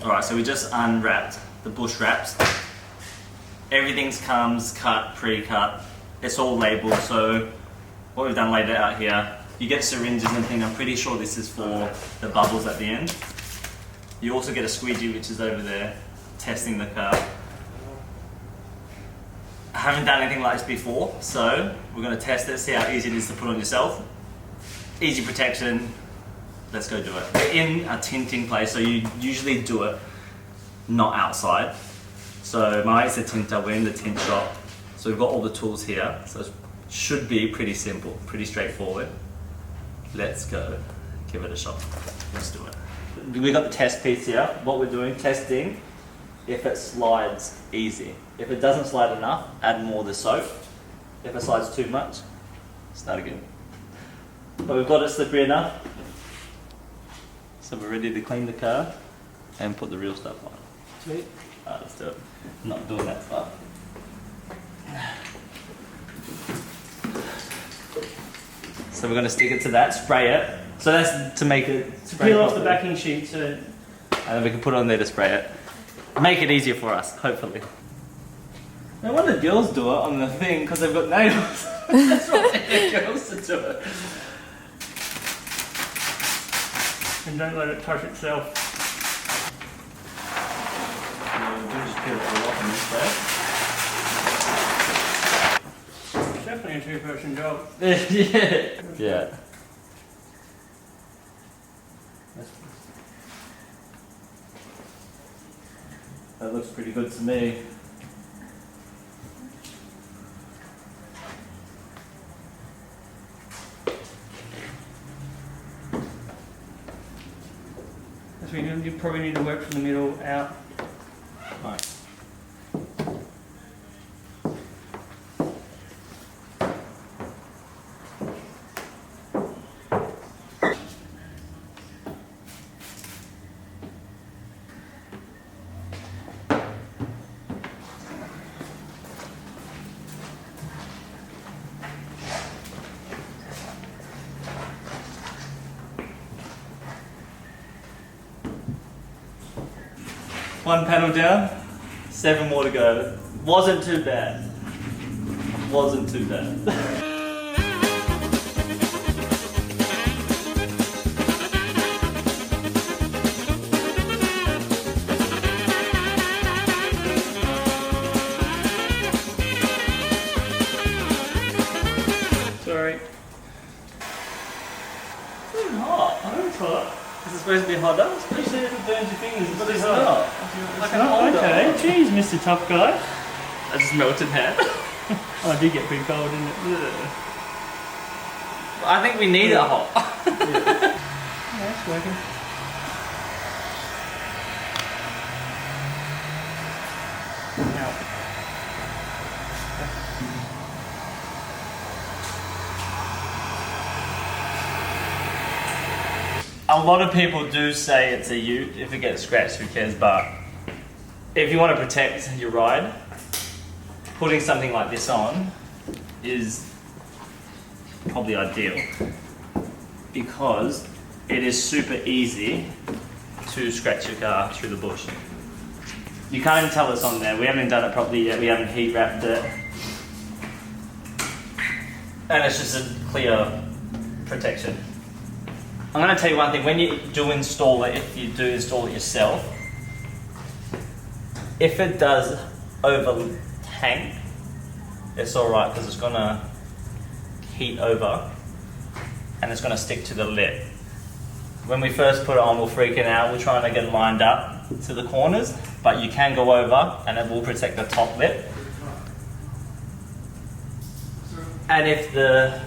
Alright, so we just unwrapped the BUSHWRAPZ. Everything's comes cut, pre-cut. It's all labelled, so what we've done laid it out here. You get syringes and things. I'm pretty sure this is for the bubbles at the end. You also get a squeegee, which is over there, testing the car. I haven't done anything like this before, so we're going to test it, see how easy it is to put on yourself. Easy protection. Let's go do it. We're in a tinting place, so you usually do it not outside. So my mate's a tinter, we're in the tint shop. So we've got all the tools here, so it should be pretty simple, pretty straightforward. Let's go, give it a shot. Let's do it. We got the test piece here. What we're doing, testing if it slides easy. If it doesn't slide enough, add more of the soap. If it slides too much, start again. But we've got it slippery enough. So we're ready to clean the car and put the real stuff on. Sweet. Alright, let's do it. I'm not doing that stuff. So we're going to stick it to that, spray it. So that's to make it spray peel off the backing sheet so... And then we can put it on there to spray it. Make it easier for us, hopefully. No wonder girls do it on the thing, because they've got nails. That's why they get girls to do it. And don't let it touch itself. We'll just peel it all off and It's definitely a two-person job. Yeah. That looks pretty good to me. So you probably need to work from the middle out. Right. One panel down, 7 more to go. Wasn't too bad. Wasn't too bad. Sorry. It's hot. I know it's hot. Is it supposed to be hotter? Especially if it burns your fingers. It's pretty hot. Like an Oh, okay. Jeez, Mr. Tough Guy. I just melted hand. Oh, it did get pretty cold, didn't it? I think we need it hot. Yeah, it's working. Now. A lot of people do say it's a ute. If it gets scratched, who cares? But if you want to protect your ride, putting something like this on is probably ideal because it is super easy to scratch your car through the bush. You can't even tell it's on there. We haven't done it properly yet. We haven't heat wrapped it. And it's just a clear protection. I'm going to tell you one thing, when you do install it, if you do install it yourself, if it does over-tank, it's alright because it's going to heat over and it's going to stick to the lip. When we first put it on, we're freaking out, we're trying to get it lined up to the corners, but you can go over and it will protect the top lip. And if the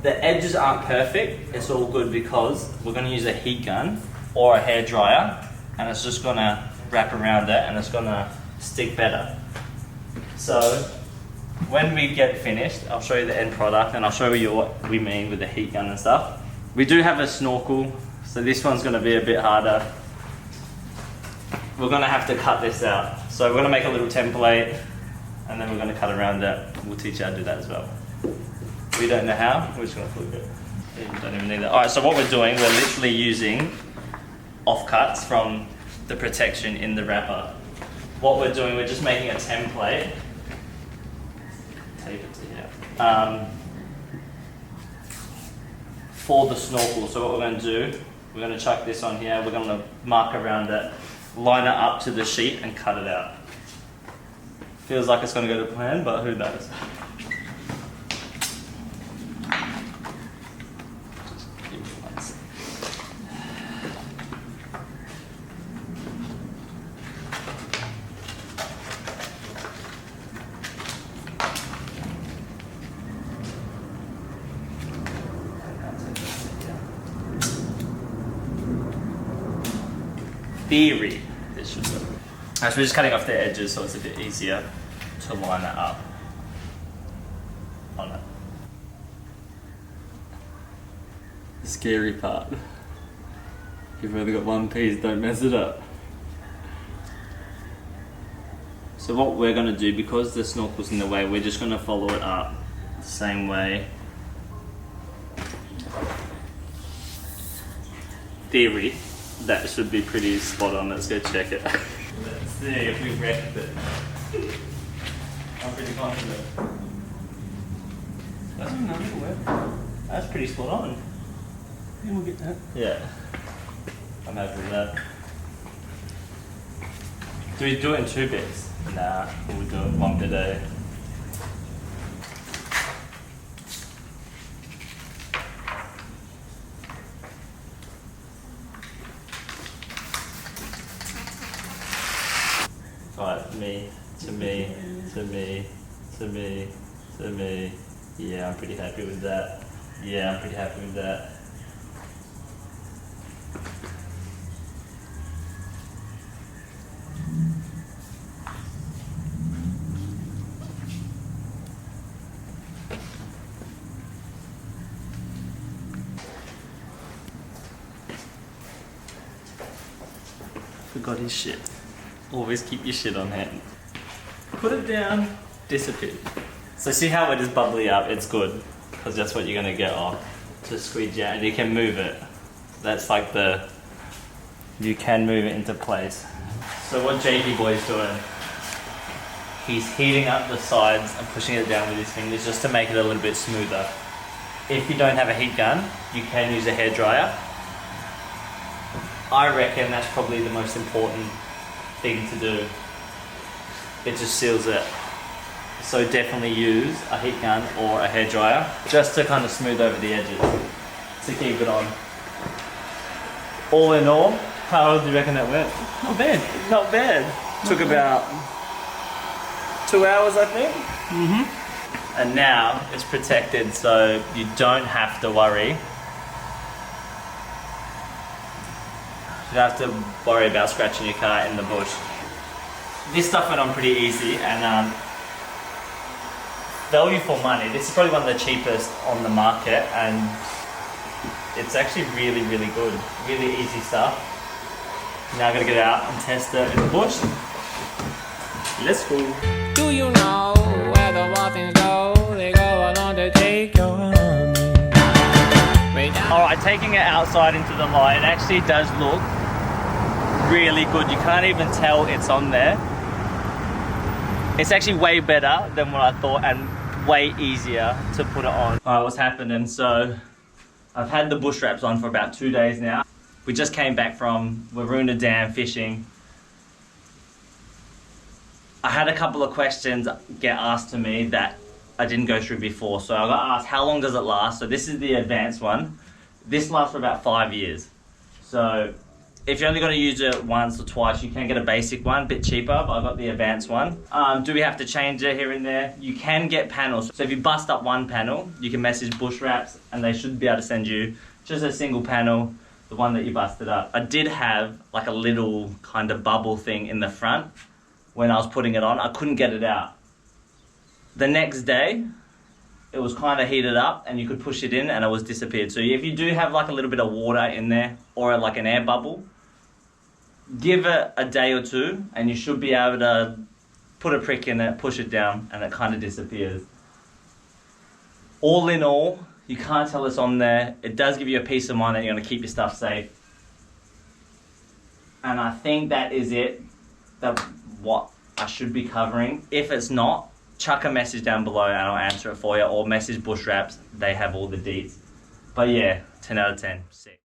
edges aren't perfect, it's all good because we're going to use a heat gun or a hair dryer and it's just going to wrap around it and it's going to stick better. So when we get finished, I'll show you the end product and I'll show you what we mean with the heat gun and stuff. We do have a snorkel, so this one's going to be a bit harder. We're going to have to cut this out. So we're going to make a little template and then we're going to cut around that. We'll teach you how to do that as well. We don't know how, we're just going to flip it. You don't even need that. Alright, so what we're doing, we're literally using offcuts from the protection in the wrapper. What we're doing, we're just making a template. Tape it to here. For the snorkel. So what we're going to do, we're going to chuck this on here. We're going to mark around it, line it up to the sheet, and cut it out. Feels like it's going to go to plan, but who knows? Theory, this should work. So we're just cutting off the edges so it's a bit easier to line it up on it. The scary part. You've only got one piece, don't mess it up. So what we're going to do, because the snorkel's in the way, we're just going to follow it up the same way. Theory, that should be pretty spot on. Let's go check it. Let's see if we wrecked it. I'm pretty confident. That's pretty spot on. Yeah, we'll get that. Yeah, I'm happy with that. Do we do it in 2 bits? Nah, we'll do it 1 bit a. Right, me, to me, to me, to me, to me. Yeah, I'm pretty happy with that. Yeah, I'm pretty happy with that. Forgot his shit. Always keep your shit on hand. Put it down, disappear. So see how it is bubbly up? It's good, because that's what you're gonna get off. Just squeeze out, and you can move it. That's like you can move it into place. So what JP Boy's doing, he's heating up the sides and pushing it down with his fingers just to make it a little bit smoother. If you don't have a heat gun, you can use a hairdryer. I reckon that's probably the most important thing to do. It just seals it. So definitely use a heat gun or a hairdryer just to kind of smooth over the edges to keep it on. All in all, how do you reckon that went? Not bad. Not bad. Took about 2 hours, I think. Mm-hmm. And now it's protected, so you don't have to worry. You don't have to worry about scratching your car in the bush. This stuff went on pretty easy, and value for money. This is probably one of the cheapest on the market, and it's actually really, really good. Really easy stuff. Now I'm gonna get out and test it in the bush. Let's go. Do you know where the muffins go? They go along to take your honey. Alright, taking it outside into the light, it actually does look really good. You can't even tell it's on there. It's actually way better than what I thought, and way easier to put it on. Alright, what's happening? So I've had the BUSHWRAPZ on for about 2 days now. We just came back from Waroona Dam fishing. I had a couple of questions get asked to me that I didn't go through before. So I got asked, how long does it last? So this is the advanced one. This lasts for about 5 years. So if you're only going to use it once or twice, you can get a basic one, a bit cheaper, but I got the advanced one. Do we have to change it here and there? You can get panels. So if you bust up one panel, you can message BUSHWRAPZ and they should be able to send you just a single panel, the one that you busted up. I did have like a little kind of bubble thing in the front when I was putting it on. I couldn't get it out. The next day, it was kind of heated up and you could push it in and it was disappeared. So if you do have like a little bit of water in there or like an air bubble, give it a day or two and you should be able to put a prick in it, push it down, and it kind of disappears. All in all, you can't tell it's on there. It does give you a peace of mind that you're going to keep your stuff safe. And I think that is it. That what I should be covering. If it's not, chuck a message down below and I'll answer it for you, or message BUSHWRAPZ. They have all the deets. But yeah, 10 out of 10. Sick.